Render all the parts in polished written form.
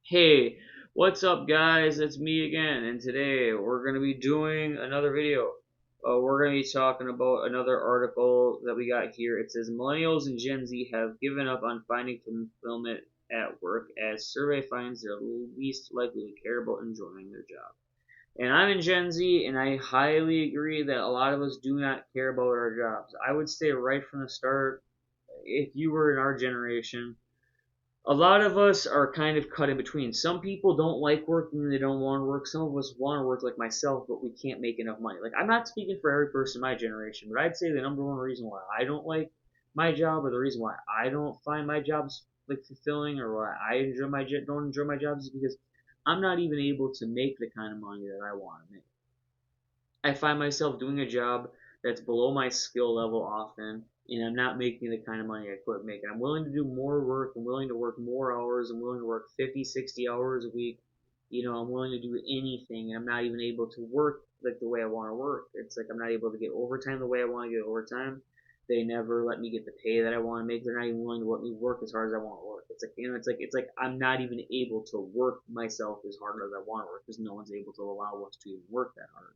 Hey, what's up guys? It's me again, and today we're going to be doing another video. We're going to be talking about another article that we got here. It says millennials and Gen Z have given up on finding fulfillment at work as survey finds they're least likely to care about enjoying their job. And I'm in Gen Z, and I highly agree that a lot of us do not care about our jobs. I would say right from the start, if you were in our generation, a lot of us are kind of cut in between. Some people don't like working and they don't want to work. Some of us want to work like myself, but we can't make enough money. Like, I'm not speaking for every person in my generation, but I'd say the number one reason why I don't like my job, or the reason why I don't find my jobs like fulfilling, or why I don't enjoy my jobs, is because I'm not even able to make the kind of money that I want to make. I find myself doing a job that's below my skill level often, and I'm not making the kind of money I could make. I'm willing to do more work. I'm willing to work more hours. I'm willing to work 50, 60 hours a week. I'm willing to do anything, and I'm not even able to work like the way I want to work. It's like I'm not able to get overtime the way I want to get overtime. They never let me get the pay that I want to make. They're not even willing to let me work as hard as I want to work. It's like I'm not even able to work myself as hard as I want to work because no one's able to allow us to even work that hard.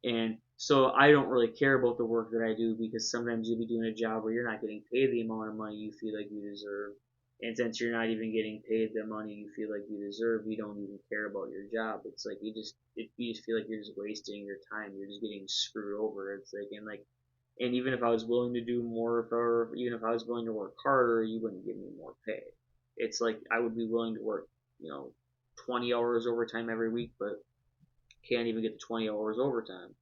And so I don't really care about the work that I do because sometimes you'll be doing a job where you're not getting paid the amount of money you feel like you deserve. And since you're not even getting paid the money you feel like you deserve, you don't even care about your job. It's like you just feel like you're just wasting your time. You're just getting screwed over. It's like and even if I was willing to do more, or even if I was willing to work harder, you wouldn't give me more pay. It's like I would be willing to work, 20 hours overtime every week, but can't even get the 20 hours overtime,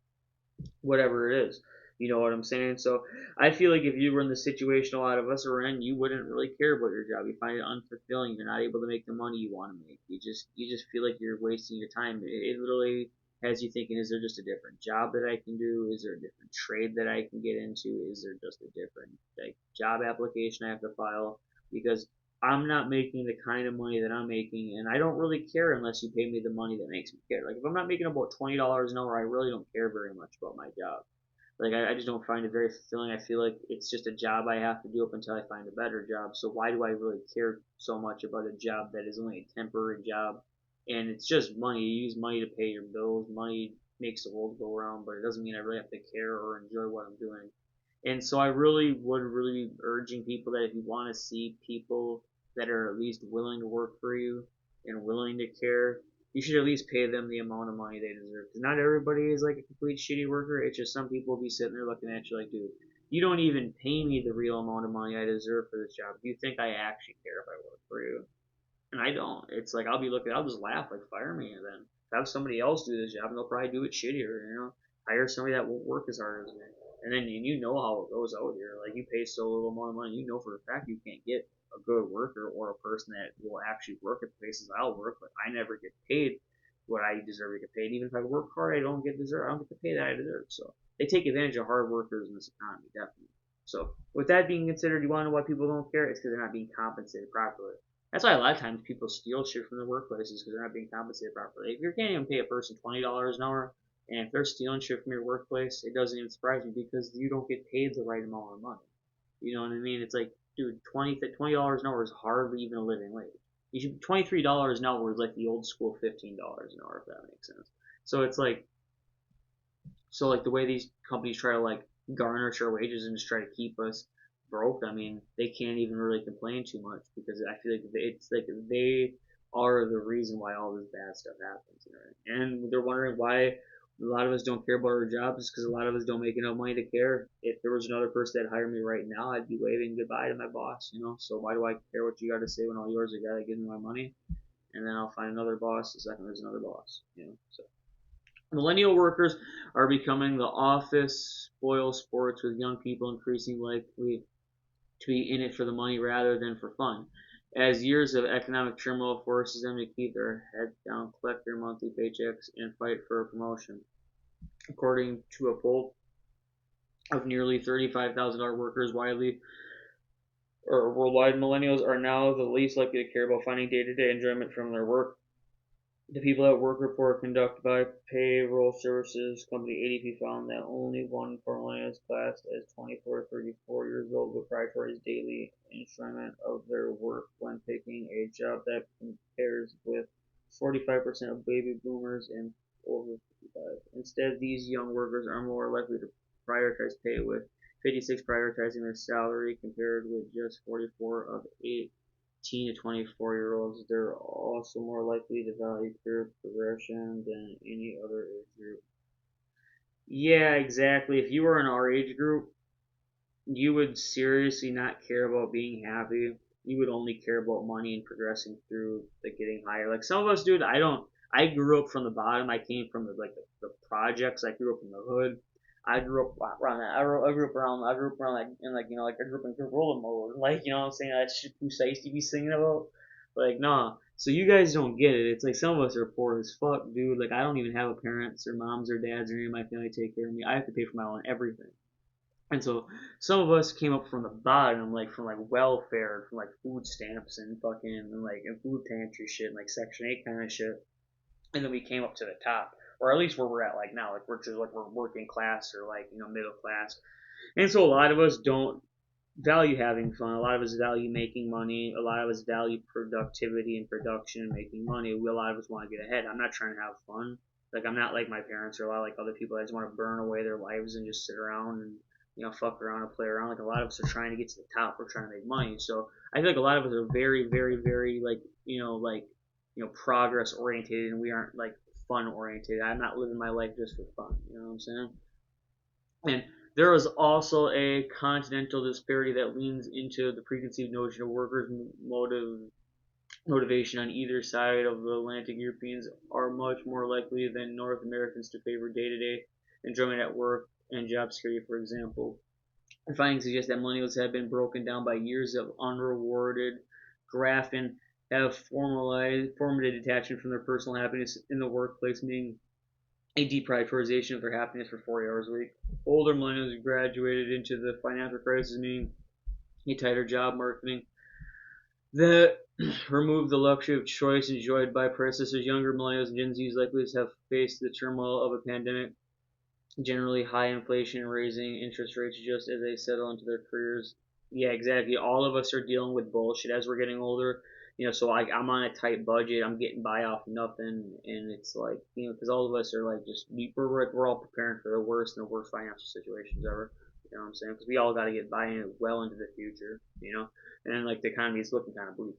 whatever it is. You know what I'm saying? So I feel like if you were in the situation a lot of us are in, you wouldn't really care about your job. You find it unfulfilling. You're not able to make the money you want to make. You just feel like you're wasting your time. It literally has you thinking, is there just a different job that I can do? Is there a different trade that I can get into? Is there just a different like job application I have to file? Because I'm not making the kind of money that I'm making, and I don't really care unless you pay me the money that makes me care. Like if I'm not making about $20 an hour, I really don't care very much about my job. Like I just don't find it very fulfilling. I feel like it's just a job I have to do up until I find a better job. So why do I really care so much about a job that is only a temporary job? And it's just money. You use money to pay your bills. Money makes the world go around, but it doesn't mean I really have to care or enjoy what I'm doing. And so I really be urging people that if you want to see people that are at least willing to work for you and willing to care, you should at least pay them the amount of money they deserve. Because not everybody is like a complete shitty worker. It's just some people will be sitting there looking at you like, dude, you don't even pay me the real amount of money I deserve for this job. Do you think I actually care if I work for you? And I don't. It's like I'll just laugh like fire me, and then have somebody else do this job, and they'll probably do it shittier. Hire somebody that won't work as hard as me. And then you know how it goes out here. Like you pay so little amount of money, you know for a fact you can't get a good worker or a person that will actually work at the places I'll work. But I never get paid what I deserve to get paid. Even if I work hard, I don't get the pay that I deserve. So they take advantage of hard workers in this economy, definitely. So with that being considered, you want to know why people don't care? It's because they're not being compensated properly. That's why a lot of times people steal shit from the workplaces because they're not being compensated properly. If you can't even pay a person $20 an hour, and if they're stealing shit from your workplace, it doesn't even surprise me because you don't get paid the right amount of money. You know what I mean? It's like, dude, $20 an hour is hardly even a living wage. You should $23 an hour is like the old school $15 an hour, if that makes sense. So it's like, the way these companies try to like garnish our wages and just try to keep us broke, I mean, they can't even really complain too much because I feel like it's like they are the reason why all this bad stuff happens. And they're wondering why a lot of us don't care about our jobs because a lot of us don't make enough money to care. If there was another person that hired me right now, I'd be waving goodbye to my boss. So why do I care what you got to say when all yours are the guy that gives me my money? And then I'll find another boss the second there's another boss. So millennial workers are becoming the office spoil sports with young people increasingly likely to be in it for the money rather than for fun. As years of economic turmoil forces them to keep their heads down, collect their monthly paychecks, and fight for a promotion. According to a poll of nearly 35,000 workers worldwide, millennials are now the least likely to care about finding day-to-day enjoyment from their work. The People at Work report conducted by Payroll Services Company ADP found that only 1 is classed as 24 to 34 years old with prioritize daily enjoyment of their work when picking a job. That compares with 45% of baby boomers and over 55. Instead, these young workers are more likely to prioritize pay, with 56 prioritizing their salary compared with just 44 of 18 to 24-year-olds. They're also more likely to value career progression than any other age group. Yeah, exactly. If you were in our age group, you would seriously not care about being happy. You would only care about money and progressing through like getting higher. Like some of us, dude. I don't. I grew up from the bottom. I came from the projects. I grew up in the hood. I grew up around that. I grew up around. I grew up around like in like like I grew up in Gorilla Mode. Like what I'm saying, that shit Goose I used to be singing about. Like nah. So you guys don't get it. It's like some of us are poor as fuck, dude. Like I don't even have a parents or moms or dads or any of my family take care of me. I have to pay for my own everything. And so some of us came up from the bottom, like from like welfare, from like food stamps and fucking and food pantry shit, and like Section 8 kind of shit. And then we came up to the top, or at least where we're at like now, like we're just like we're working class or middle class. And so a lot of us don't value having fun. A lot of us value making money. A lot of us value productivity and production and making money. A lot of us want to get ahead. I'm not trying to have fun. Like I'm not like my parents or a lot of like other people that just want to burn away their lives and just sit around and fuck around and play around. Like a lot of us are trying to get to the top. We're trying to make money. So I feel like a lot of us are very, very, very progress oriented, and we aren't like fun oriented. I'm not living my life just for fun. You know what I'm saying? And there is also a continental disparity that leans into the preconceived notion of workers' motivation on either side of the Atlantic. Europeans are much more likely than North Americans to favor day-to-day enjoyment at work and job security, for example. The findings suggest that millennials have been broken down by years of unrewarded graft and have formated detachment from their personal happiness in the workplace, meaning a deprioritization of their happiness for 40 hours a week. Older millennials graduated into the financial crisis, meaning a tighter job marketing that removed the luxury of choice enjoyed by predecessors. Younger millennials and Gen Zs likely have faced the turmoil of a pandemic, generally high inflation, raising interest rates just as they settle into their careers. Yeah, exactly. All of us are dealing with bullshit as we're getting older. So I'm on a tight budget. I'm getting by off nothing, and it's like because all of us are like just we're all preparing for the worst and the worst financial situations ever. You know what I'm saying? Because we all got to get by well into the future. And then like the economy is looking kind of bleak.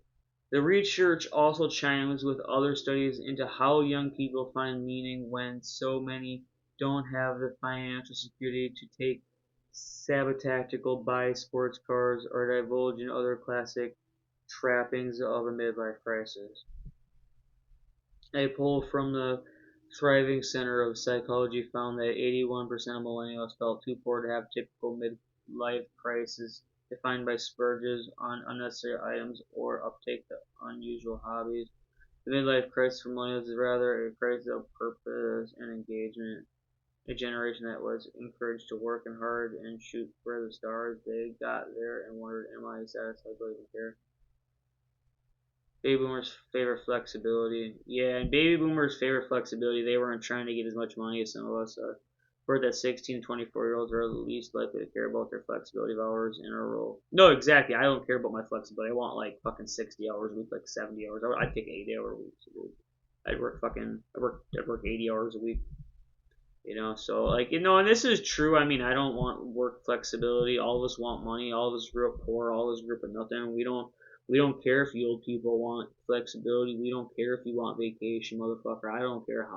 The research also chimes with other studies into how young people find meaning when so many don't have the financial security to take sabbatical, buy sports cars, or divulge in other classic trappings of a midlife crisis. A poll from the Thriving Center of Psychology found that 81% of millennials felt too poor to have typical midlife crises defined by splurges on unnecessary items or uptake to unusual hobbies. The midlife crisis for millennials is rather a crisis of purpose and engagement. A generation that was encouraged to work and hard and shoot for the stars. They got there and wondered, am I satisfied? Do I even care? Baby boomers favor flexibility. Yeah, and baby boomers favor flexibility. They weren't trying to get as much money as some of us are. Heard that 16 to 24-year-olds are the least likely to care about their flexibility of hours in a role. No, exactly. I don't care about my flexibility. I want like fucking 60 hours a week, like 70 hours. I'd take 80-hour weeks. I'd work 80 hours a week. So like and this is true. I mean, I don't want work flexibility. All of us want money. All of us grew up poor. All of us grew up with nothing. We don't care if you old people want flexibility. We don't care if you want vacation, motherfucker. I don't care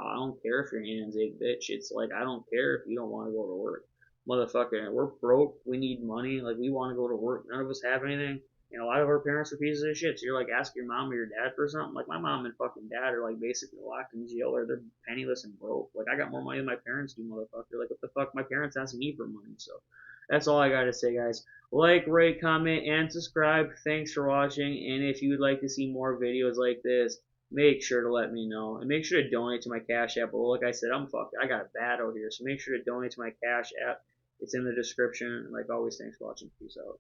if you're an Anzac bitch. It's like I don't care if you don't want to go to work, motherfucker. We're broke. We need money. Like we want to go to work. None of us have anything. And a lot of our parents are pieces of shit. So you're like asking your mom or your dad for something. Like my mom and fucking dad are like basically locked in jail or they're penniless and broke. Like I got more money than my parents do, motherfucker. Like what the fuck? My parents asking me for money. So that's all I gotta say, guys. Like, rate, comment, and subscribe. Thanks for watching. And if you would like to see more videos like this, make sure to let me know. And make sure to donate to my Cash App. Well, like I said, I'm fucked. I got a bad out here. So make sure to donate to my Cash App. It's in the description. Like always, thanks for watching. Peace out.